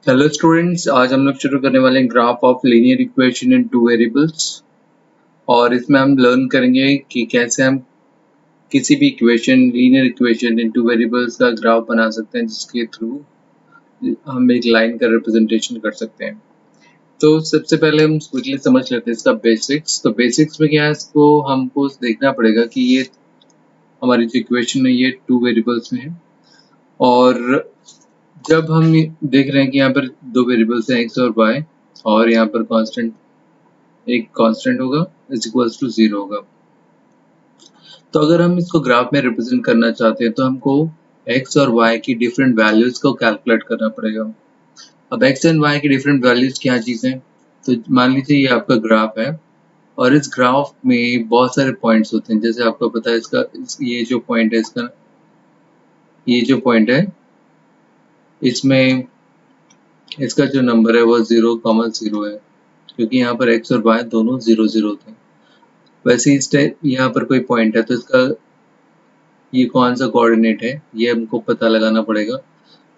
Hello students, आज हम लोग शुरू करने वाले हैं graph of linear equation in two variables. और इसमें हम लर्न करेंगे कि कैसे हम किसी भी equation linear equation in two variables का ग्राफ बना सकते हैं, जिसके थ्रू हम एक लाइन का रिप्रेजेंटेशन कर सकते हैं। तो सबसे पहले हम क्विकली समझ लेते हैं इसका बेसिक्स। तो बेसिक्स में क्या है, इसको हमको देखना पड़ेगा कि ये हमारी जो इक्वेशन है ये टू वेरिएबल्स में है। और जब हम देख रहे हैं कि यहाँ पर दो वेरिएबल्स हैं एक्स और वाई, और यहाँ पर कांस्टेंट एक कांस्टेंट होगा इज इक्वल्स टू 0 होगा। तो अगर हम इसको ग्राफ में रिप्रेजेंट करना चाहते हैं तो हमको x और y की डिफरेंट वैल्यूज को कैलकुलेट करना पड़ेगा। अब x एंड y की डिफरेंट वैल्यूज क्या चीज़ है, तो मान लीजिए ये आपका ग्राफ है और इस ग्राफ में बहुत सारे पॉइंट्स होते हैं। जैसे आपको पता है ये जो पॉइंट है ये जो पॉइंट है इसमें इसका जो नंबर है वो 0,0 है, क्योंकि यहाँ पर x और y दोनों 0,0 होते हैं। वैसे इस टाइप यहाँ पर कोई पॉइंट है तो इसका ये कौन सा कोऑर्डिनेट है ये हमको पता लगाना पड़ेगा।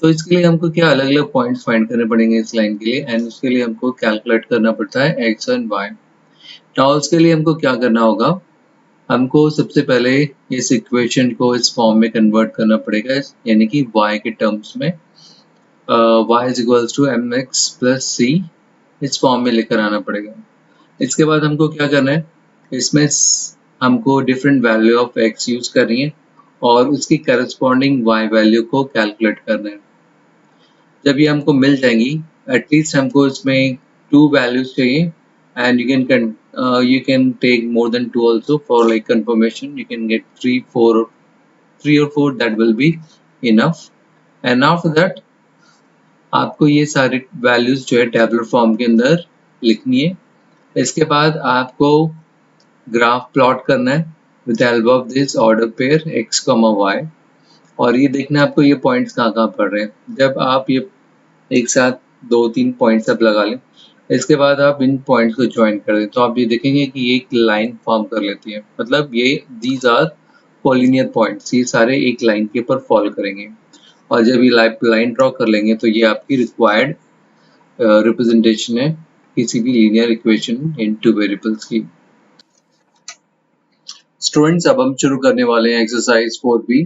तो इसके लिए हमको क्या अलग अलग पॉइंट्स फाइंड करने पड़ेंगे इस लाइन के लिए, एंड उसके लिए हमको कैलकुलेट करना पड़ता है एक्स एंड वाई। नाउ उसके लिए हमको क्या करना होगा, हमको सबसे पहले इस इक्वेशन को इस फॉर्म में कन्वर्ट करना पड़ेगा, यानी कि y के टर्म्स में y is equals to M X plus C इस फॉर्म में लेकर आना पड़ेगा। इसके बाद हमको क्या करना है, इसमें हमको different value of x use करनी है और उसकी करस्पॉन्डिंग y वैल्यू को कैलकुलेट करना है। जब ये हमको मिल जाएंगी, एटलीस्ट हमको इसमें टू वैल्यूज चाहिए, and you can take more than two also for like confirmation. You can get three or four, that will be enough. And after that आपको ये सारी वैल्यूज जो है टेबलर फॉर्म के अंदर लिखनी है। इसके बाद आपको ग्राफ प्लॉट करना है with the help of this order pair x, y, और ये देखना है आपको ये पॉइंट्स कहाँ कहाँ पड़ रहे हैं। जब आप ये एक साथ दो तीन पॉइंट्स अब लगा लें, इसके बाद आप इन पॉइंट्स को ज्वाइन कर दें, तो आप ये देखेंगे कि ये एक लाइन फॉर्म कर लेती है। मतलब ये दीज आर कोलिनियर पॉइंट्स, ये सारे एक लाइन के ऊपर फॉलो करेंगे। और जब ये लाइन ड्रॉ कर लेंगे तो ये आपकी रिक्वायर्ड रिप्रेजेंटेशन है किसी भी linear equation in two variables की। स्टूडेंट्स, अब हम शुरू करने वाले हैं exercise 4b।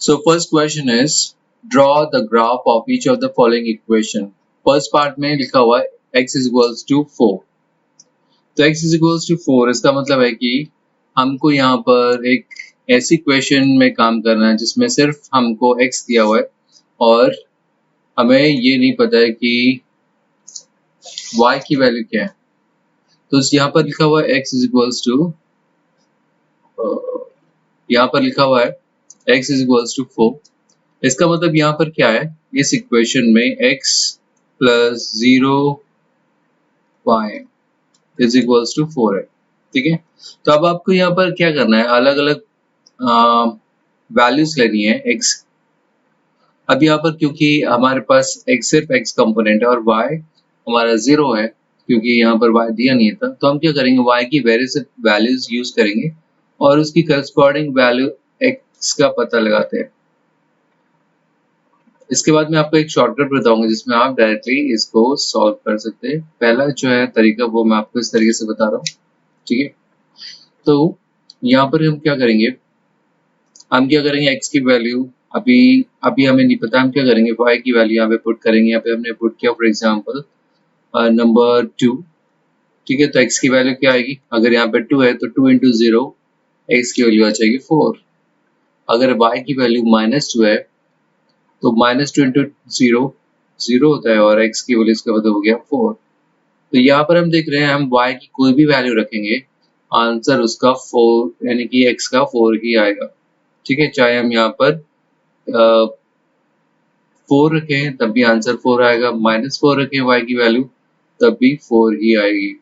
So first question is draw the graph of each of the following equation. First part में लिखा हुआ है x is equals to 4। तो x is equals to 4 इसका मतलब है कि हमको यहाँ पर एक ऐसी इक्वेशन में काम करना है जिसमें सिर्फ हमको x दिया हुआ है और हमें ये नहीं पता है कि y की वैल्यू क्या है। तो यहाँ पर लिखा हुआ है x is equals to यहाँ पर लिखा हुआ है x is equals to 4। इसका मतलब यहाँ पर क्या है, इस इक्वेशन में x plus 0 y is equals to 4 है। ठीक है, तो अब आपको यहाँ पर क्या करना है, अलग अलग वैल्यूज लेनी है x। अब यहाँ पर क्योंकि हमारे पास x सिर्फ x कंपोनेंट है और y हमारा 0 है, क्योंकि यहाँ पर y दिया नहीं था, तो हम क्या करेंगे y की वेरियस वैल्यूज यूज करेंगे और उसकी करस्पॉन्डिंग वैल्यू x का पता लगाते हैं। इसके बाद मैं आपको एक शॉर्टकट बताऊंगा जिसमें आप डायरेक्टली इसको सॉल्व कर सकते हैं। पहला जो है तरीका वो मैं आपको इस तरीके से बता रहा हूँ। ठीक है, तो यहाँ पर हम क्या करेंगे x की वैल्यू अभी अभी हमें नहीं पता, हम क्या करेंगे y की वैल्यू यहाँ पे पुट करेंगे। यहाँ पे हमने पुट किया फॉर एग्जाम्पल नंबर 2। ठीक है, तो x की वैल्यू क्या आएगी, अगर यहाँ पे 2 है तो 2 इंटू 0 x की वैल्यू आ जाएगी 4। अगर y की वैल्यू -2 है तो -2 इंटू 0 0 होता है और x की वैल्यू इसका मतलब हो गया 4। तो यहाँ पर हम देख रहे हैं हम y की कोई भी वैल्यू रखेंगे आंसर उसका 4 यानी कि x का 4 ही आएगा। ठीक है, चाहे हम यहाँ पर 4 रखें तब भी आंसर 4 आएगा, -4 रखें y की वैल्यू तब भी 4 ही आएगी।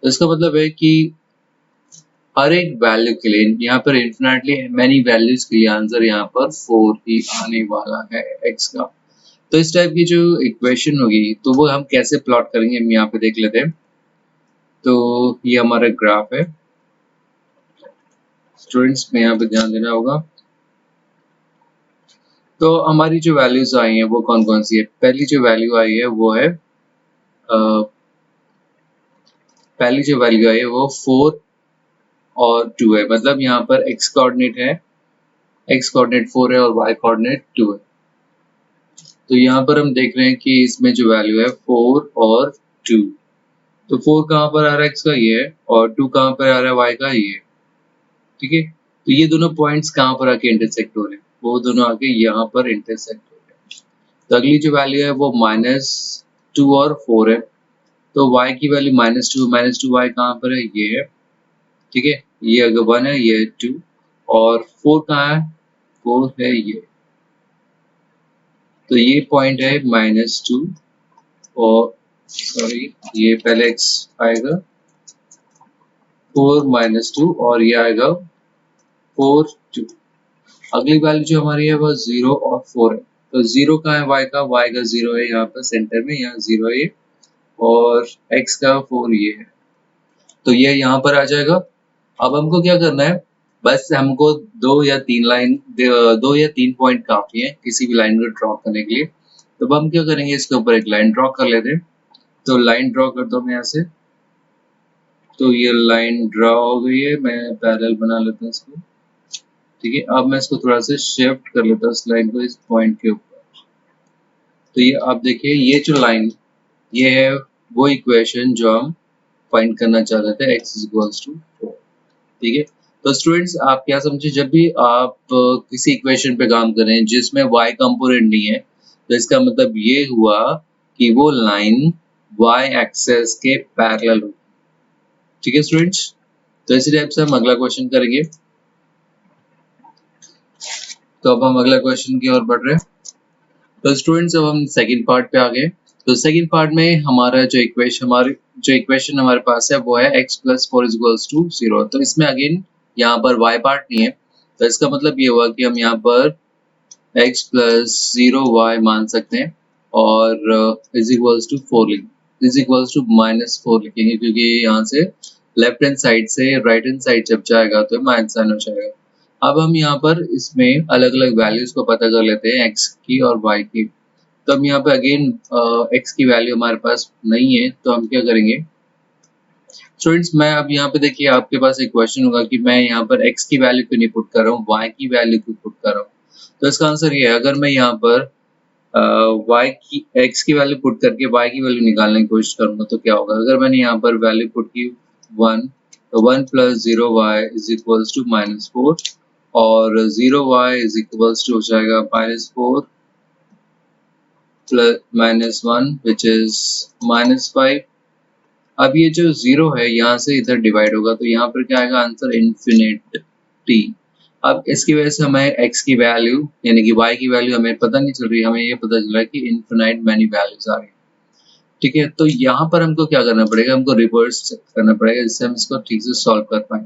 तो इसका मतलब है कि हर एक वैल्यू के लिए यहाँ पर इन्फिनिटली मैनी वैल्यूज के लिए आंसर यहाँ पर 4 ही आने वाला है x का। तो इस टाइप की जो इक्वेशन होगी तो वो हम कैसे प्लॉट करेंगे, हम यहाँ पे देख लेते हैं। तो ये हमारा ग्राफ है स्टूडेंट्स, में यहाँ पे ध्यान देना होगा। तो हमारी जो वैल्यूज आई हैं वो कौन कौन सी है। पहली जो वैल्यू आई है वो है पहली जो वैल्यू आई है वो 4 और 2 है। मतलब यहाँ पर x कोऑर्डिनेट है, x कोऑर्डिनेट 4 है और y कोऑर्डिनेट 2 है। तो यहाँ पर हम देख रहे हैं कि इसमें जो वैल्यू है 4 और 2, तो 4 कहाँ पर आ रहा है, x का ये है, और 2 कहाँ पर आ रहा है, y का ये है। ठीक है, तो ये दोनों पॉइंट्स कहाँ पर आके इंटरसेक्ट हो रहे हैं, वो दोनों आके यहाँ पर इंटरसेक्ट हो रहे हैं। तो अगली जो वैल्यू है वो -2 और 4 है। तो y की वैल्यू -2 y कहाँ पर है, ये है। ठीक है, ये अगर 1 है, ये 2, और 4 कहाँ है, 4 है ये। तो ये पॉइंट है -2, और सॉरी ये पहले x आएगा 4 -2 और ये आएगा 4 2। अगली वैल्यू जो हमारी है वो 0 और 4 है। तो 0 कहाँ है, y का 0 है यहाँ पर सेंटर में, यहाँ 0 है ये, और x का 4 ये है। तो ये यहाँ पर आ जाएगा। अब हमको क्या करना है, बस हमको 2 या 3 पॉइंट काफी है किसी भी लाइन को ड्रॉ करने के लिए। तो हम क्या करेंगे, इसके ऊपर एक लाइन ड्रॉ कर लेते हैं। तो लाइन ड्रॉ कर दो मैं यहाँ से। तो ये लाइन ड्रॉ हो गई है, मैं पैरेलल बना लेता हूँ इसको। ठीक है, अब मैं इसको थोड़ा सा शिफ्ट कर लेता हूँ इस लाइन को इस पॉइंट के ऊपर। तो ये आप देखिए, ये जो लाइन, ये है वो इक्वेशन जो हम फाइंड करना चाह रहे थे, x इक्वल्स टू 4। ठीक है, तो स्टूडेंट्स आप क्या समझे, जब भी आप किसी इक्वेशन पे काम करें जिसमें y कंपोनेंट नहीं है, तो इसका मतलब ये हुआ कि वो लाइन y एक्सेस के पैरेलल होगी। ठीक है स्टूडेंट्स, तो इसी टाइप से हम अगला क्वेश्चन करेंगे। तो अब हम अगला क्वेश्चन की ओर बढ़ रहे हैं। तो स्टूडेंट्स अब हम सेकंड पार्ट पे आ गए। तो सेकंड पार्ट में हमारा जो इक्वेशन हमारे पास है वो है x प्लस 4 इक्वल्स टू 0। तो इसमें अगेन यहाँ पर y पार्ट नहीं है, तो इसका मतलब ये हुआ कि हम यहाँ पर x प्लस 0y मान सकते हैं, और is equals to 4 is equals to -4 लिखेंगे, क्योंकि यहाँ से लेफ्ट हैंड साइड से राइट हैंड साइड जब जाएगा तो माइनस साइन हो जाएगा। अब हम यहाँ पर इसमें अलग अलग वैल्यूज को पता कर लेते हैं, x की और y की। तो हम यहाँ पे अगेन x की वैल्यू हमारे पास नहीं है, तो हम क्या करेंगे स्टूडेंट्स, मैं अब यहाँ पे देखिए आपके पास एक क्वेश्चन होगा कि मैं यहाँ पर x की वैल्यू क्यों नहीं पुट कर रहा हूँ, y की वैल्यू क्यों पुट कर रहा हूँ। तो इसका आंसर ये है, अगर मैं यहाँ पर x की वैल्यू पुट करके y की वैल्यू निकालने की कोशिश करूंगा तो क्या होगा। अगर मैंने यहाँ पर वैल्यू पुट की 1, तो 1 plus 0y is equals to -4, और 0y इज इक्वल्स टू हो जाएगा -4 प्लस -1 विच इज -5। अब ये जो 0 है यहाँ से इधर डिवाइड होगा, तो यहाँ पर क्या आएगा आंसर, इन्फिनिटी। अब इसकी वजह से हमें x की वैल्यू यानी कि y की वैल्यू हमें पता नहीं चल रही, हमें ये पता चल रहा है कि इन्फिनाइट मैनी वैल्यूज आ रही है। ठीक है, तो यहाँ पर हमको क्या करना पड़ेगा, हमको रिवर्स करना पड़ेगा जिससे हम इसको ठीक से सॉल्व कर पाए।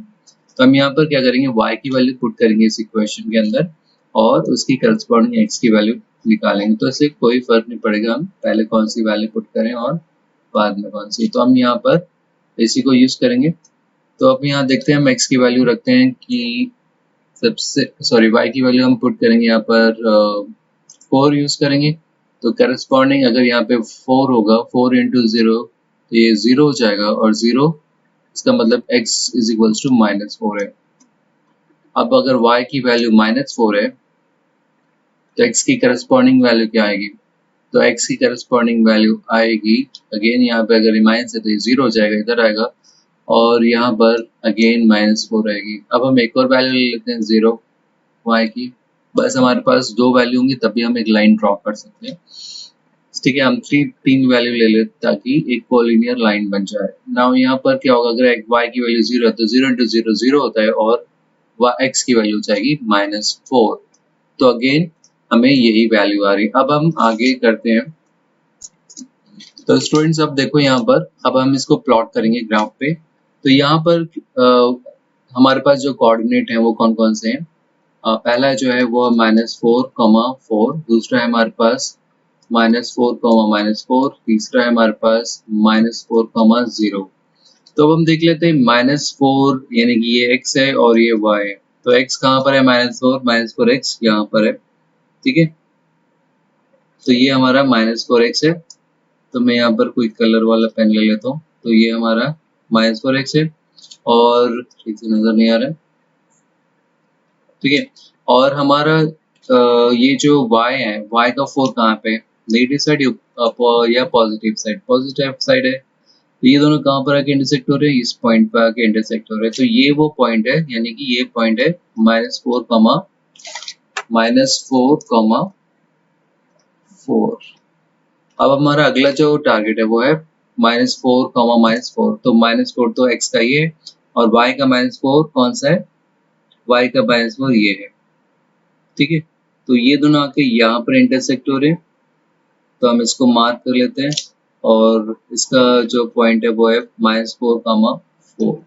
तो हम यहाँ पर क्या करेंगे, y की वैल्यू पुट करेंगे इस इक्वेशन के अंदर, और उसकी करस्पॉन्डिंग x की वैल्यू निकालेंगे। तो इससे कोई फर्क नहीं पड़ेगा हम पहले कौन सी वैल्यू पुट करें और बाद में कौन सी। तो हम यहाँ पर इसी को यूज करेंगे। तो अब यहाँ देखते हैं, हम x की वैल्यू रखते हैं कि y की वैल्यू हम पुट करेंगे यहाँ पर 4 यूज करेंगे। तो करस्पॉन्डिंग अगर यहाँ पे 4 होगा, 4 इंटू 0, तो ये 0 हो जाएगा, और 0 इसका मतलब x इज इक्वल्स टू -4 है। अब अगर y की वैल्यू -4 है, तो x की करस्पॉन्डिंग वैल्यू क्या आएगी, तो x की करस्पॉन्डिंग वैल्यू आएगी, अगेन यहाँ पे अगर माइनस है तो ये 0 हो जाएगा, इधर आएगा, और यहाँ पर अगेन -4 आएगी। अब हम एक और वैल्यू ले लेते हैं 0 y की। बस हमारे पास 2 वैल्यू होंगी तभी हम एक लाइन ड्रॉ कर सकते हैं। ठीक है, हम 3 वैल्यू ले लेते ताकि एक कोलिनियर लाइन बन जाए। नाउ यहाँ पर क्या होगा, अगर y की वैल्यू 0 है तो 0 इंटू 0 0 होता है, और x की वैल्यू हो जाएगी -4। तो अगेन हमें यही वैल्यू आ रही है। अब हम आगे करते हैं। तो स्टूडेंट्स अब देखो यहाँ पर, अब हम इसको प्लॉट करेंगे ग्राफ पे। तो यहाँ पर हमारे पास जो कोऑर्डिनेट हैं वो कौन कौन से हैं। पहला जो है वो -4, 4, दूसरा है हमारे पास -4, -4, तीसरा है हमारे पास -4, 0। तो अब हम देख लेते हैं -4 यानी कि ये x है और ये y है। तो x कहाँ पर है, -4 x यहाँ पर है। ठीक है, तो ये हमारा -4x है। तो मैं यहाँ पर कोई कलर वाला पेन ले लेता हूँ। तो ये हमारा -4x है और ठीक से नजर नहीं आ रहा है, ठीक है। और हमारा ये जो y है, y का 4 कहाँ पे है? नेगेटिव साइड या पॉजिटिव साइड? पॉजिटिव साइड है। तो ये दोनों कहाँ पर आके इंटरसेक्ट हो रहे हैं? इस पॉइंट पर आके इंटरसेक्ट हो रहे हैं। तो ये वो पॉइंट है, यानी कि ये पॉइंट है -4, अब हमारा अगला जो टारगेट है वो है -4, तो -4 तो x का ये है और y का -4 कौन सा है? y का -4 ये है, ठीक है। तो ये दोनों आके यहाँ पर इंटरसेक्ट हो रहे हैं, तो हम इसको मार्क कर लेते हैं और इसका जो पॉइंट है वो है -4,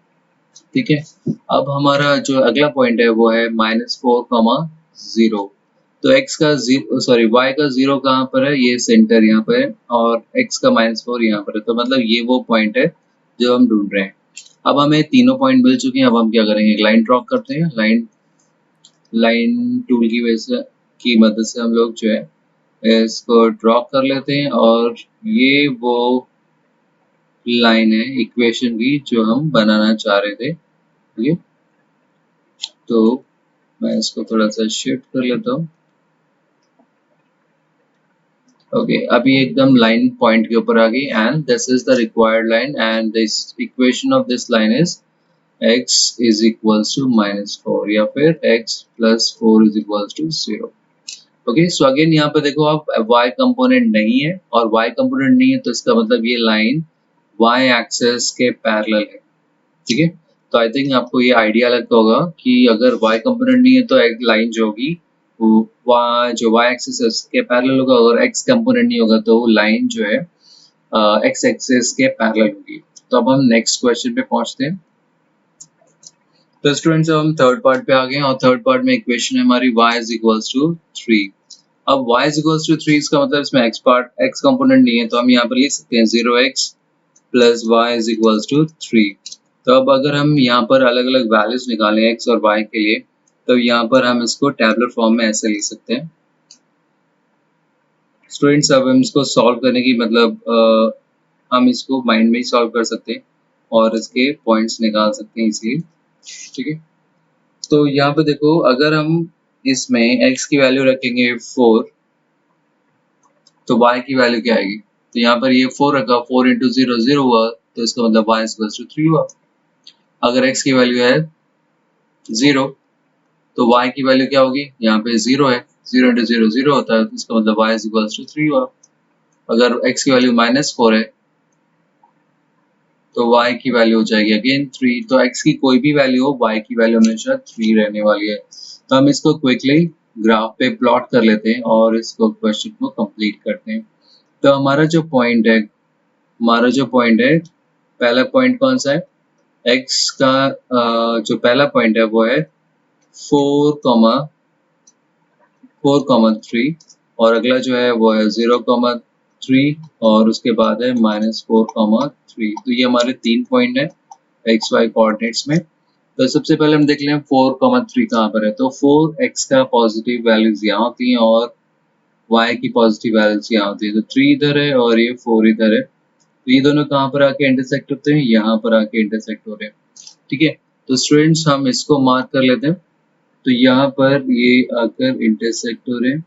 ठीक है। अब हमारा जो अगला पॉइंट है वो है -4, तो x का y का 0 कहाँ पर है? ये सेंटर यहाँ पर है और x का -4 यहाँ पर है। तो मतलब ये वो पॉइंट है जो हम ढूंढ रहे हैं। अब हमें तीनों पॉइंट मिल चुके हैं। अब हम क्या करेंगे? एक लाइन ड्रॉ करते हैं। लाइन टूल की मदद से हम लोग जो है इसको ड्रॉ कर लेते हैं और ये वो लाइन है इक्वेशन की जो हम बनाना चाह रहे थे, ठीक है। तो मैं इसको थोड़ा सा शिफ्ट कर लेता हूँ। ओके, अभी एकदम लाइन पॉइंट के ऊपर आ गई and this is the required line and this equation of this line is x is equals to -4 या फिर x plus 4 is equals to 0। Okay, so again यहाँ पे देखो आप y कंपोनेंट नहीं है और y कंपोनेंट नहीं है तो इसका मतलब ये लाइन y एक्सेस के पैरेलल है, ठीक है। तो आई थिंक आपको ये आइडिया लगता होगा कि अगर y कंपोनेंट नहीं है तो एक लाइन जो होगी जो y एक्सिस है उसके पैरेलल होगा, अगर x कंपोनेंट नहीं होगा तो लाइन जो है x एक्सिस के पैरेलल होगी। तो अब हम नेक्स्ट क्वेश्चन पे पहुंचते हैं। तो स्टूडेंट्स हम थर्ड पार्ट पे आ गए हैं और थर्ड पार्ट में इक्वेशन है हमारी y इज इक्वल्स टू 3। अब y इज इक्वल्स टू 3 इसका मतलब इसमें x कंपोनेंट नहीं है, तो हम यहाँ पर लिख सकते हैं 0x plus y is equals to 3। तो अब अगर हम यहाँ पर अलग अलग वैल्यूज निकालें x और y के लिए, तो यहाँ पर हम इसको टैबुलर फॉर्म में ऐसे लिख सकते हैं। स्टूडेंट्स अब हम इसको सॉल्व करने की मतलब हम इसको माइंड में ही सॉल्व कर सकते हैं और इसके पॉइंट्स निकाल सकते हैं इजीली, ठीक है। तो यहाँ पे देखो अगर हम इसमें x की वैल्यू रखेंगे 4 तो y की वैल्यू क्या आएगी? तो यहाँ पर ये 4 रखा, 4 इंटू 0 0 हुआ, तो इसका मतलब y इक्वल्स टू 3 हुआ। अगर x की वैल्यू है 0 तो y की वैल्यू क्या होगी? यहाँ पे 0 है, 0 इंटू 0 0 होता है, तो इसका मतलब y इक्वल्स टू 3 हुआ। अगर x की वैल्यू -4 है तो y की वैल्यू हो जाएगी अगेन 3। तो x की कोई भी वैल्यू हो, y की वैल्यू हमेशा 3 रहने वाली है। तो हम इसको क्विकली ग्राफ पे प्लॉट कर लेते हैं और इसको क्वेश्चन को कंप्लीट करते हैं। तो हमारा जो पॉइंट है पहला पॉइंट कौन सा है? x का जो पहला पॉइंट है वो है 4,3 और अगला जो है वो है 0,3 और उसके बाद है -4,3। तो ये हमारे 3 पॉइंट है एक्स वाई कोऑर्डिनेट्स में। तो सबसे पहले हम देख लें 4,3 कहाँ पर है। तो 4x का पॉजिटिव वैल्यूज यहाँ होती हैं और y की पॉजिटिव वैल्यूज यहाँ होती है। तो 3 इधर है और ये 4 इधर है, तो ये दोनों कहाँ पर आके इंटरसेक्ट होते हैं? यहाँ पर आके इंटरसेक्ट हो रहे हैं, ठीक है। तो स्टूडेंट्स हम इसको मार्क कर लेते हैं। तो यहाँ पर ये आकर इंटरसेक्ट हो रहे हैं,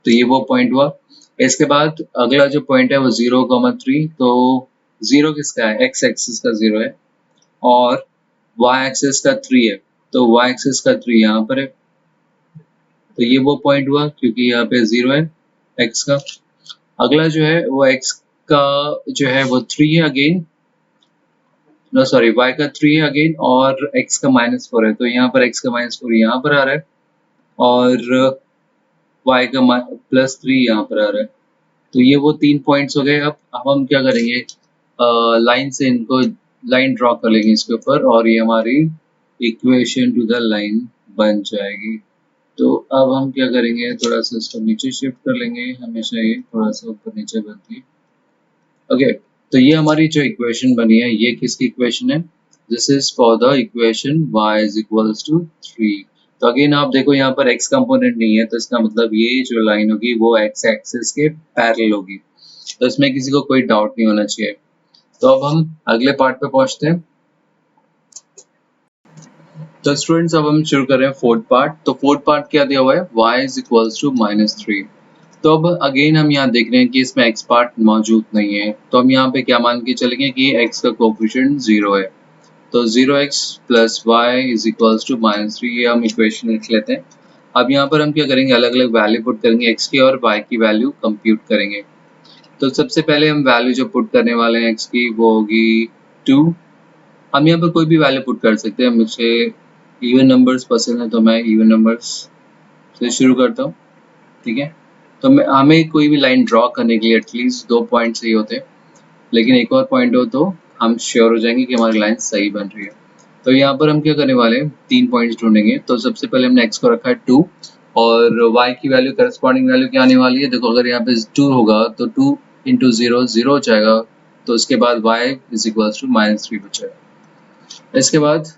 तो ये वो पॉइंट हुआ। इसके बाद अगला जो पॉइंट है वो 0,3। तो 0 किसका है? x एक्सिस का 0 है और y एक्सिस का 3 है, तो y एक्सिस का 3 यहाँ पर है। तो ये वो पॉइंट हुआ क्योंकि यहाँ पे 0 है x का। अगला जो है वो x का जो है वो 3 है अगेन, नो सॉरी y का 3 है अगेन और x का -4 है। तो यहाँ पर x का -4 यहाँ पर आ रहा है और y का +3 यहाँ पर आ रहा है। तो ये वो 3 पॉइंट्स हो गए। अब हम क्या करेंगे? लाइन से इनको लाइन ड्रॉ कर लेंगे इसके ऊपर और ये हमारी इक्वेशन टू द लाइन बन जाएगी। तो अब हम क्या करेंगे? थोड़ा सा इसको नीचे शिफ्ट कर लेंगे, हमेशा ये थोड़ा सा ऊपर नीचे बनती है। ओके, तो ये हमारी जो इक्वेशन बनी है ये किसकी इक्वेशन है? This is for the equation y is equals to 3। तो अगेन आप देखो यहाँ पर x कंपोनेंट नहीं है, तो इसका मतलब ये जो लाइन होगी वो x एक्सिस के पैरेलल होगी, तो इसमें किसी को कोई डाउट नहीं होना चाहिए। तो अब हम अगले पार्ट पे पहुंचते हैं। तो स्टूडेंट्स अब हम शुरू कर रहे हैं फोर्थ पार्ट। तो फोर्थ पार्ट क्या दिया हुआ है, y इज इक्वल्स टू -3। तो अब अगेन हम यहाँ देख रहे हैं कि इसमें x पार्ट मौजूद नहीं है, तो हम यहाँ पे क्या मान के चलेंगे कि x का कोफिशिएंट 0 है। तो 0x plus Y is equals to -3, ये हम इक्वेशन लिख लेते हैं। अब यहाँ पर हम क्या करेंगे, अलग अलग वैल्यू पुट करेंगे, x की और y की वैल्यू कंप्यूट करेंगे। तो सबसे पहले हम वैल्यू जो पुट करने वाले हैं x की वो होगी 2। हम यहाँ पर कोई भी वैल्यू पुट कर सकते हैं, मुझे इवन नंबर्स पसंद है तो मैं इवन नंबर्स से शुरू करता हूँ, ठीक है। तो हमें कोई भी लाइन ड्रॉ करने के लिए एटलीस्ट 2 पॉइंट सही होते हैं, लेकिन एक और पॉइंट हो तो हम श्योर हो जाएंगे कि हमारी लाइन सही बन रही है। तो यहाँ पर हम क्या करने वाले हैं, 3 पॉइंट्स ढूंढेंगे। तो सबसे पहले हमने x को रखा है 2 और y की वैल्यू करस्पॉन्डिंग वैल्यू क्या आने वाली है, देखो अगर यहाँ पे 2 होगा तो 2 इंटू 0 0 हो जाएगा, तो उसके बाद y इज इक्वल्स टू -3 बचेगा। इसके बाद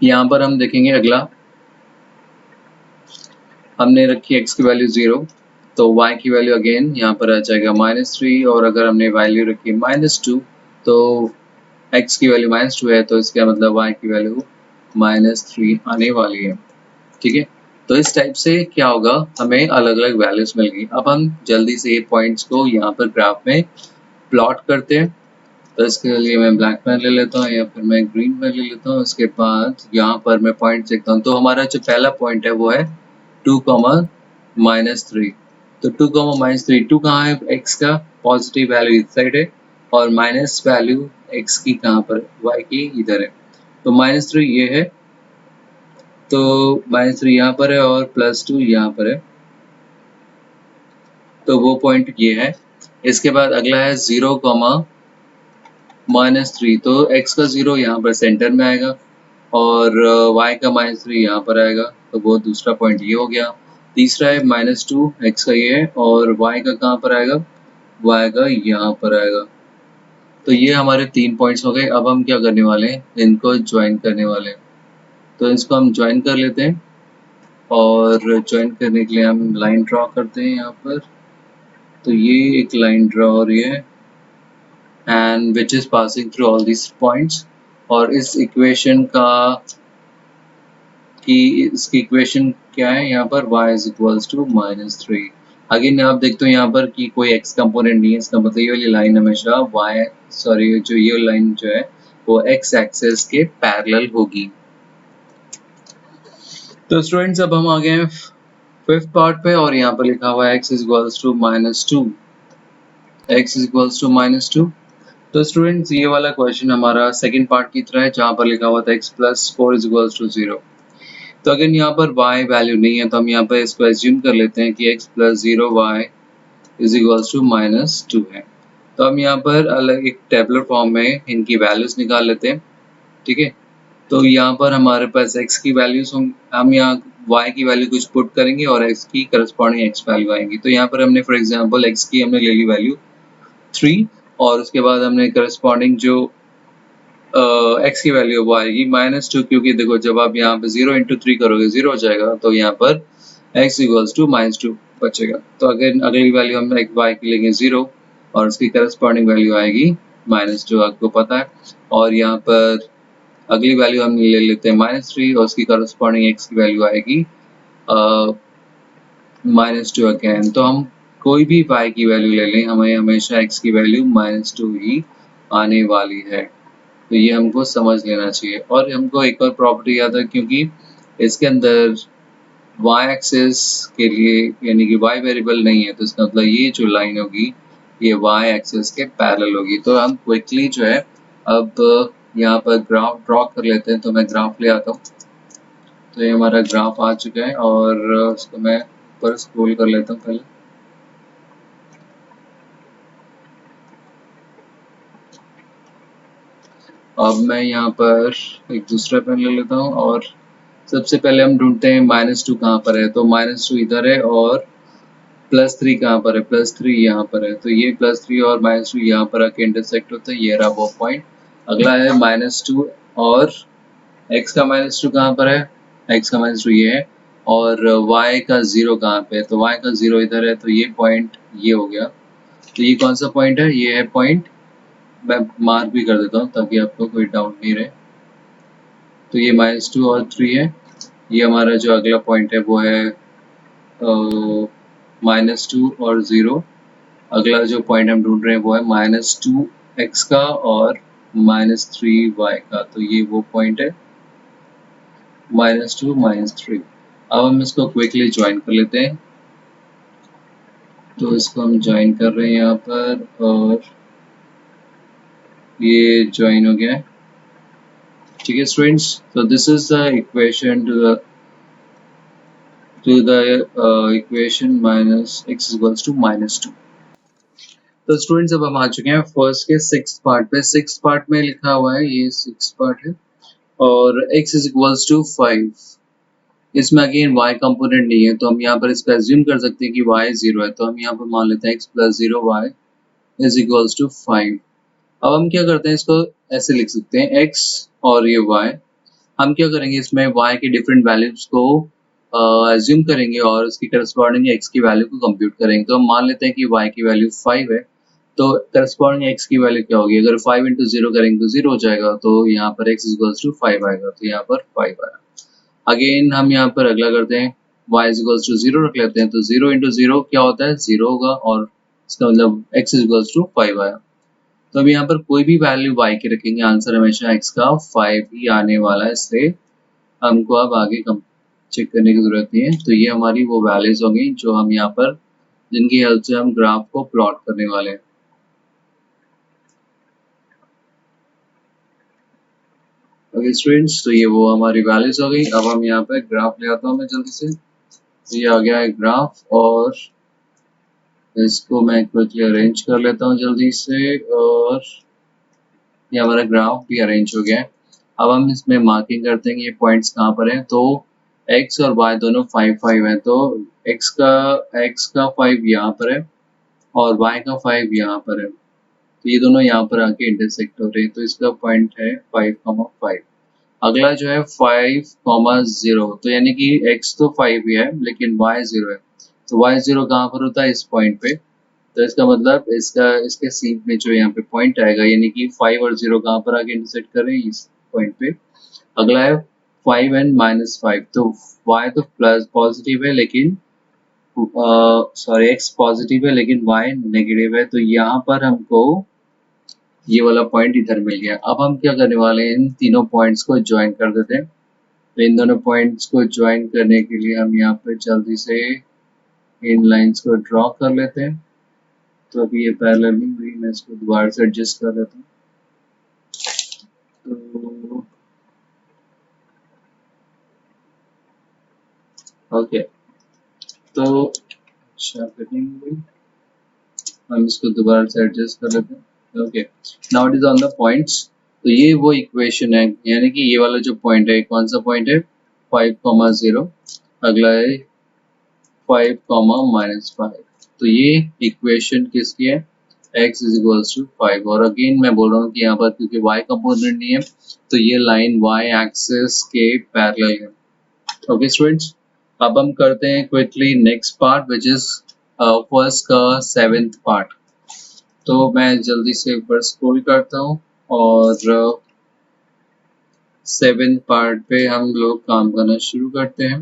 यहाँ पर हम देखेंगे अगला, हमने रखी x की वैल्यू 0, तो y की वैल्यू अगेन यहाँ पर आ जाएगा -3, और अगर हमने वैल्यू रखी -2 तो x की वैल्यू -2 है, तो इसका मतलब y की वैल्यू -3 आने वाली है, ठीक है। तो इस टाइप से क्या होगा, हमें अलग अलग वैल्यूज मिल गई। अब हम जल्दी से ये पॉइंट्स को यहाँ पर ग्राफ में प्लॉट करते हैं। तो इसके लिए मैं ब्लैक पेन ले लेता हूँ या फिर मैं ग्रीन पेन ले लेता हूँ। उसके बाद यहाँ पर मैं पॉइंट देखता हूँ, तो हमारा जो पहला पॉइंट है वो है 2, -3। तो 2, -3, 2 कहाँ है, x का पॉजिटिव वैल्यू इस साइड है और माइनस वैल्यू x की कहाँ पर, y की इधर है। तो -3 ये है, तो -3 यहाँ पर है और +2 यहाँ पर है, तो वो पॉइंट ये है। इसके बाद अगला है 0, -3, तो x का 0 यहाँ पर सेंटर में आएगा और y का -3 यहाँ पर आएगा, तो वो दूसरा पॉइंट ये हो गया। तीसरा है -2, x का ये है और y का कहाँ पर आएगा, y का यहाँ पर आएगा। तो ये हमारे 3 पॉइंट्स हो गए। अब हम क्या करने वाले हैं, इनको ज्वाइन करने वाले हैं। तो इसको हम ज्वाइन कर लेते हैं और ज्वाइन करने के लिए हम लाइन ड्रॉ करते हैं यहाँ पर। तो ये एक लाइन ड्रॉ हो रही है and which is passing through all this points, और इस इक्वेशन इसकी इक्वेशन क्या है यहाँ पर, y is equals to -3। Again आप देखते हो यहाँ पर कि कोई x कंपोनेंट नहीं है, इसका मतलब ये वाली लाइन हमेशा जो ये लाइन जो है वो x एक्सिस के पैरेलल होगी। तो स्टूडेंट्स अब हम आ गए हैं फिफ्थ पार्ट पे, और यहाँ पर लिखा हुआ है x is equals to -2, x is equals to -2। तो स्टूडेंट्स ये वाला क्वेश्चन हमारा सेकंड पार्ट की तरह है, जहाँ पर लिखा हुआ था x plus 4 is equals to 0। तो अगर यहाँ पर y वैल्यू नहीं है तो हम यहाँ पर इसको एज्यूम कर लेते हैं कि x plus 0 y is equals to -2 है। तो हम यहाँ पर अलग एक टेबलर फॉर्म में इनकी वैल्यूज निकाल लेते हैं, ठीक है। तो यहाँ पर हमारे पास x की वैल्यूज हम यहाँ y की वैल्यू कुछ पुट करेंगे और x की करस्पॉन्डिंग x वैल्यू आएंगी। तो यहाँ पर हमने फॉर एग्जांपल x की हमने ले ली वैल्यू 3, और उसके बाद हमने करस्पॉन्डिंग जो x की वैल्यू वो आएगी -2, क्योंकि देखो जब आप यहाँ पे 0 इंटू 3 करोगे 0 हो जाएगा, तो यहाँ पर x इक्वल्स टू -2 बचेगा। तो अगर अगली वैल्यू हम y की लेंगे 0 और उसकी करस्पॉन्डिंग वैल्यू आएगी -2, आपको पता है। और यहाँ पर अगली वैल्यू हम ले लेते हैं -3 और उसकी करस्पॉन्डिंग x की वैल्यू आएगी -2 अगेन। तो हम कोई भी y की वैल्यू ले लें, हमें हमेशा x की वैल्यू -2 ही आने वाली है। तो ये हमको समझ लेना चाहिए। और हमको एक और प्रॉपर्टी याद है, क्योंकि इसके अंदर y एक्सिस के लिए यानी कि y वेरिएबल नहीं है, तो इसका मतलब ये जो लाइन होगी ये y एक्सिस के पैरेलल होगी। तो हम क्विकली जो है अब यहाँ पर ग्राफ ड्रॉ कर लेते हैं। तो मैं ग्राफ ले आता हूँ। तो ये हमारा ग्राफ आ चुका है और उसको मैं ऊपर स्क्रॉल कर लेता हूँ पहले। अब मैं यहाँ पर एक दूसरा पेन ले लेता हूँ और सबसे पहले हम ढूंढते हैं -2 कहाँ पर है। तो -2 इधर है और +3 कहाँ पर है, +3 यहाँ पर है। तो ये +3 और -2 यहाँ पर आके इंटरसेक्ट होता है, ये रहा वो पॉइंट। अगला है -2 और x का -2 कहाँ पर है, x का -2 ये है, और y का 0 कहाँ पे है, तो y का 0 इधर है, तो ये पॉइंट ये हो गया। तो ये कौन सा पॉइंट है, ये है पॉइंट, मैं मार्क भी कर देता हूँ ताकि आपको कोई डाउट नहीं रहे। तो ये -2 और 3 है। ये हमारा जो अगला पॉइंट है वो है -2 और 0। अगला जो पॉइंट हम ढूंढ रहे हैं वो है -2x का और -3y का, तो ये वो पॉइंट है -2 -3। अब हम इसको क्विकली ज्वाइन कर लेते हैं, तो इसको हम ज्वाइन कर रहे हैं यहाँ पर, और ये ज्वाइन हो गया है। ठीक है students, so this is the equation to the equation minus x equals to -2। तो स्टूडेंट्स अब हम आ चुके हैं फर्स्ट के सिक्स पार्ट पे। सिक्स पार्ट में लिखा हुआ है, ये सिक्स पार्ट है, और x इज इक्वल्स टू 5। इसमें अगेन y कंपोनेंट नहीं है, तो हम यहाँ पर इसको एज्यूम कर सकते हैं कि y 0 है, तो हम यहाँ पर मान लेते हैं x plus 0 y is equals to 5। अब हम क्या करते हैं, इसको ऐसे लिख सकते हैं x और ये y। हम क्या करेंगे, इसमें y के डिफरेंट वैल्यूज को एज्यूम करेंगे और उसकी करस्पॉन्डिंग x की वैल्यू को कंप्यूट करेंगे। तो हम मान लेते हैं कि y की वैल्यू 5 है, तो करस्पॉन्डिंग x की वैल्यू क्या होगी, अगर 5 इंटू 0 करेंगे तो 0 हो जाएगा, तो यहाँ पर x इक्वल्स टू 5 आएगा, तो यहाँ पर 5 आया। अगेन हम यहाँ पर अगला करते हैं, y इक्वल्स टू 0 रख लेते हैं, तो 0 इंटू 0 क्या होता है, 0 होगा, और इसका मतलब x इक्वल्स टू 5 आया। तो अब यहाँ पर कोई भी वैल्यू y की रखेंगे, आंसर हमेशा x का 5 ही आने वाला है, इसलिए हमको अब आगे चेक करने की जरूरत नहीं है। तो ये हमारी वो वैल्यूज होंगी जो हम यहाँ पर, जिनकी हेल्प से हम ग्राफ को प्लॉट करने वाले हैं। ओके स्टूडेंट्स, तो ये वो हमारी वैल्यूज हो गई। अब हम यहाँ पे ग्राफ ले आता हूँ मैं जल्दी से। तो ये आ गया है ग्राफ, और इसको मैं क्विकली अरेंज कर लेता हूँ जल्दी से, और ये हमारा ग्राफ भी अरेंज हो गया है। अब हम इसमें मार्किंग करते हैं ये पॉइंट्स कहाँ पर हैं। तो x और y दोनों 5 है, तो x का 5 यहाँ पर है और y का 5 यहाँ पर है, तो ये दोनों यहाँ पर आके इंटरसेक्ट हो रहे हैं, तो इसका पॉइंट है 5,5। अगला जो है 5,0, तो यानी कि x तो 5 ही है लेकिन y 0 है, तो y 0 कहाँ पर होता है, इस पॉइंट पे। तो इसका मतलब इसके सीध में जो यहाँ पे पॉइंट आएगा, यानी कि 5 और 0 कहाँ पर आके इंटरसेक्ट कर रहे हैं, इस पॉइंट पे। अगला है 5 एंड -5, तो y तो प्लस पॉजिटिव है लेकिन सॉरी x पॉजिटिव है लेकिन y नेगेटिव है, तो यहाँ पर हमको ये वाला पॉइंट इधर मिल गया। अब हम क्या करने वाले हैं, इन तीनों पॉइंट्स को ज्वाइन कर देते हैं। तो इन दोनों पॉइंट्स को ज्वाइन करने के लिए हम यहाँ पे जल्दी से इन लाइंस को ड्रॉ कर लेते हैं। तो अभी ये पैरेलल नहीं हुई, मैं इसको दोबारा से एडजस्ट कर लेता हूँ। तो ओके, तो अच्छा कटिंग हुई, हम इसको दोबारा से एडजस्ट कर लेते हैं। Okay, now it is on the points. तो ये वो इक्वेशन है, यानी कि ये वाला जो पॉइंट है, कौन सा पॉइंट है, 5,0। अगला है 5,-5। तो ये इक्वेशन किसकी है, x इज इक्वल्स टू 5। और अगेन मैं बोल रहा हूँ कि यहाँ पर क्योंकि y कंपोनेंट नहीं है, तो ये लाइन y एक्सिस के पैरेलल है। ओके स्टूडेंट्स, अब हम करते हैं quickly next part which is first का 7th पार्ट। तो मैं जल्दी से ऊपर स्क्रॉल करता हूँ, और 7th पार्ट पे हम लोग काम करना शुरू करते हैं।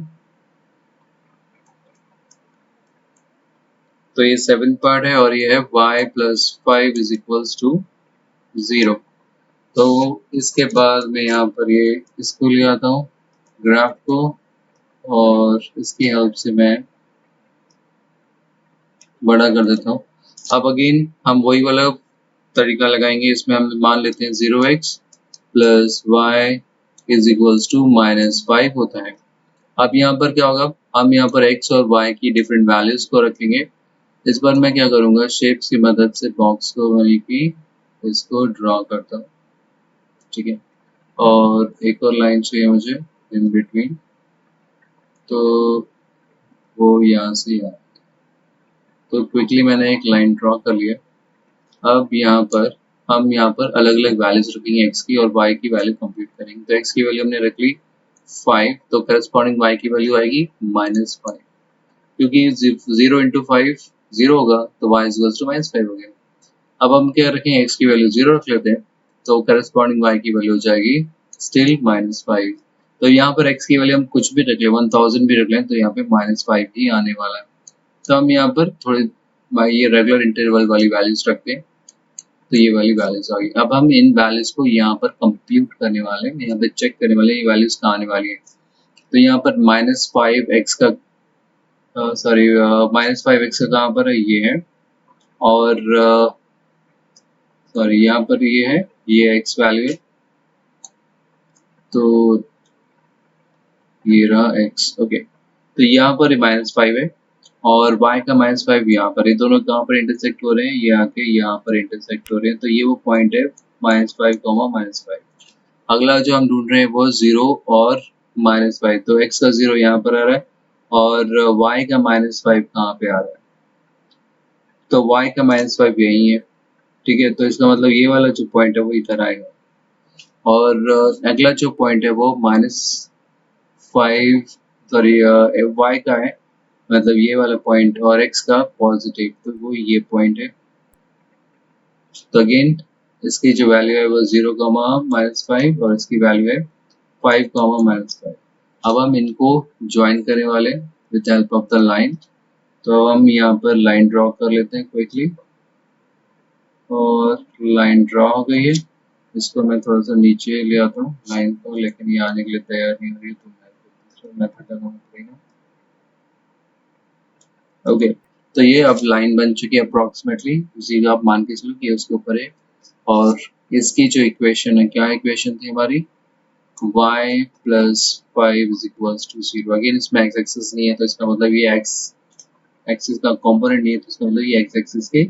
तो ये 7th पार्ट है, और ये है y plus 5 is equals to 0। तो इसके बाद मैं यहाँ पर ये इसको ले आता हूँ ग्राफ को, और इसकी हेल्प से मैं बड़ा कर देता हूँ। अब अगेन हम वही वाला तरीका लगाएंगे, इसमें हम मान लेते हैं 0x plus Y is equals to -5 होता है। अब यहाँ पर क्या होगा, हम यहाँ पर x और y की डिफरेंट वैल्यूज को रखेंगे। इस बार मैं क्या करूँगा, शेप्स की मदद से बॉक्स को वहीं की इसको ड्रॉ करता हूँ, ठीक है। और एक और लाइन चाहिए मुझे इन बिटवीन, तो वो यहाँ से यहाँ, तो क्विकली मैंने एक लाइन ड्रॉ कर लिया। अब यहाँ पर हम यहाँ पर अलग अलग वैल्यूज रखेंगे x की और y की वैल्यू कंप्यूट करेंगे। तो x की वैल्यू हमने रख ली 5, तो करस्पॉन्डिंग y की वैल्यू आएगी -5, क्योंकि 0 इंटू 5 0 होगा, तो y इज टू -5 हो गया। अब हम क्या रखेंगे, x की वैल्यू 0 रख लेते हैं, तो करस्पॉन्डिंग y की वैल्यू हो जाएगी स्टिल -5। तो यहाँ पर x की वैल्यू हम कुछ भी रख लें, 1000 भी रख लें, तो यहाँ पे -5 ही आने वाला है। तो हम यहाँ पर थोड़ी ये रेगुलर इंटरवल वाली वैल्यूज रखते हैं, तो ये वाली वैल्यूज आ गई। अब हम इन वैल्यूज को यहाँ पर कंप्यूट करने वाले हैं, यहाँ पे चेक करने वाले हैं ये वैल्यूज कहाँ आने वाली है। तो यहाँ पर -5x का सॉरी -5x का कहाँ पर है, ये है, और सॉरी यहाँ पर ये है, ये x वैल्यू है, तो ये रहा x। ओके, तो यहाँ पर -5 है और y का -5 यहाँ पर, ये दोनों कहाँ पर इंटरसेक्ट हो रहे हैं, ये आके यहाँ पर इंटरसेक्ट हो रहे हैं, तो ये वो पॉइंट है -5, -5। अगला जो हम ढूंढ रहे हैं वो 0 और -5, तो x का 0 यहाँ पर आ रहा है और y का -5 कहाँ पे आ रहा है, तो y का -5 यही है, ठीक है। तो इसका मतलब ये वाला जो पॉइंट है वो इधर आएगा, और अगला जो पॉइंट है वो -5 सॉरी y का है, मतलब ये वाला पॉइंट, और x का पॉजिटिव, तो वो ये पॉइंट है। तो अगेन इसकी जो वैल्यू है वो 0, -5 और इसकी वैल्यू है 5, -5। अब हम इनको ज्वाइन करने वाले with help of the line. तो हम यहाँ पर लाइन ड्रॉ कर लेते हैं क्विकली, और लाइन ड्रॉ हो गई है। इसको मैं थोड़ा सा नीचे ले आता हूँ लाइन को, लेकिन ये आने के लिए तैयार नहीं हो रही, तो मैं दूसरा मेथड लगाना पड़ेगा। ओके, तो ये अब लाइन बन चुकी है अप्रोक्सीमेटली, उसी का आप मान के चलो कि उसके ऊपर है। और इसकी जो इक्वेशन है, क्या इक्वेशन थी हमारी, y plus 5 is equals to 0। Again इसमें x एक्सिस नहीं है, तो इसका मतलब ये x एक्सिस का कंपोनेंट नहीं है, तो इसका मतलब ये x एक्सिस के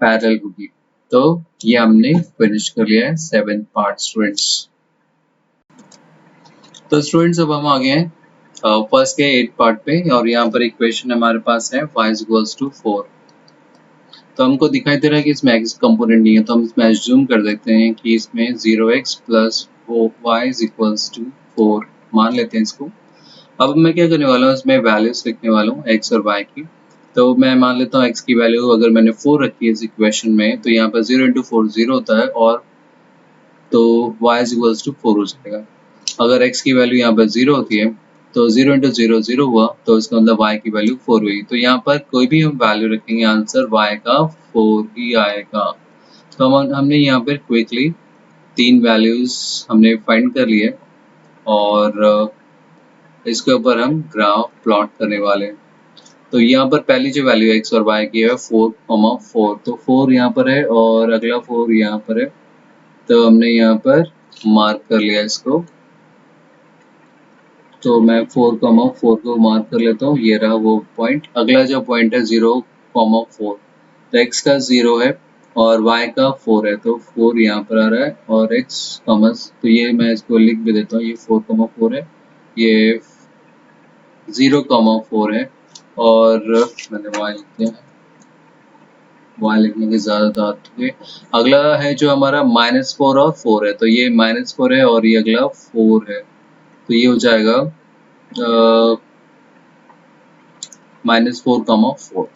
पैरेलल होगी। तो ये हमने फिनिश कर लिया है 7 पार्ट स्टूडेंट्स। तो स्टूडेंट्स अब हम आ गए हैं फर्स्ट के 8 पार्ट पे, और यहाँ पर इक्वेशन हमारे पास है y इज इक्वल्स टू 4। तो हमको दिखाई दे रहा है कि इसमें x कंपोनेंट नहीं है, तो हम इसमें एज्यूम कर देते हैं कि इसमें 0x plus y is equals to 4 मान लेते हैं इसको। अब मैं क्या करने वाला हूँ, इसमें वैल्यूज लिखने वाला हूँ x और y की। तो मैं मान लेता हूँ x की वैल्यू अगर मैंने 4 रखी है इस इक्वेशन में, तो यहाँ पर 0 इंटू 4 0 होता है, और तो y इज इक्वल्स टू 4 हो जाएगा। अगर x की वैल्यू यहाँ पर 0 होती है, तो 0 इंटू 0 0 हुआ, तो इसका मतलब y की वैल्यू 4 हुई। तो यहाँ पर कोई भी हम वैल्यू रखेंगे, आंसर y का 4 ही आएगा। तो हमने यहाँ पर क्विकली 3 वैल्यूज हमने फाइंड कर लिए, और इसके ऊपर हम ग्राफ प्लॉट करने वाले हैं। तो यहाँ पर पहली जो वैल्यू x और y की है 4, 4, तो 4 यहाँ पर है और अगला 4 यहाँ पर है, तो हमने यहाँ पर मार्क कर लिया इसको। तो मैं 4, 4 को मार्क कर लेता हूँ, ये रहा वो पॉइंट। अगला जो पॉइंट है 0, 4, तो x का 0 है और y का 4 है, तो 4 यहाँ पर आ रहा है, और x कॉमस, तो ये मैं इसको लिख भी देता हूँ, ये 4, 4 है, ये 0, 4 है, और मैंने y लिख दिया है, y लिखने की ज़्यादा है। अगला है जो हमारा -4 और 4 है, तो ये -4 है और ये अगला 4 है, तो ये हो जाएगा -4, 4।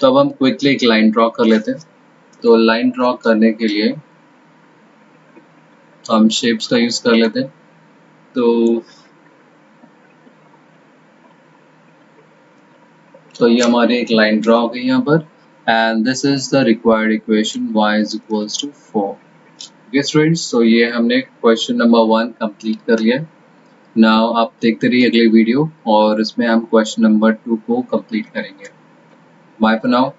तो अब हम क्विकली एक लाइन ड्रॉ कर लेते हैं। तो लाइन ड्रॉ करने के लिए हम शेप्स का यूज कर लेते हैं। तो ये हमारी एक लाइन ड्रॉ हो गई यहाँ पर, and this is the required equation y is equals to 4। Okay students, तो ये हमने क्वेश्चन नंबर 1 कंप्लीट कर लिया। नाउ आप देखते रहिए अगले वीडियो, और इसमें हम क्वेश्चन नंबर 2 को कंप्लीट करेंगे। Bye for now.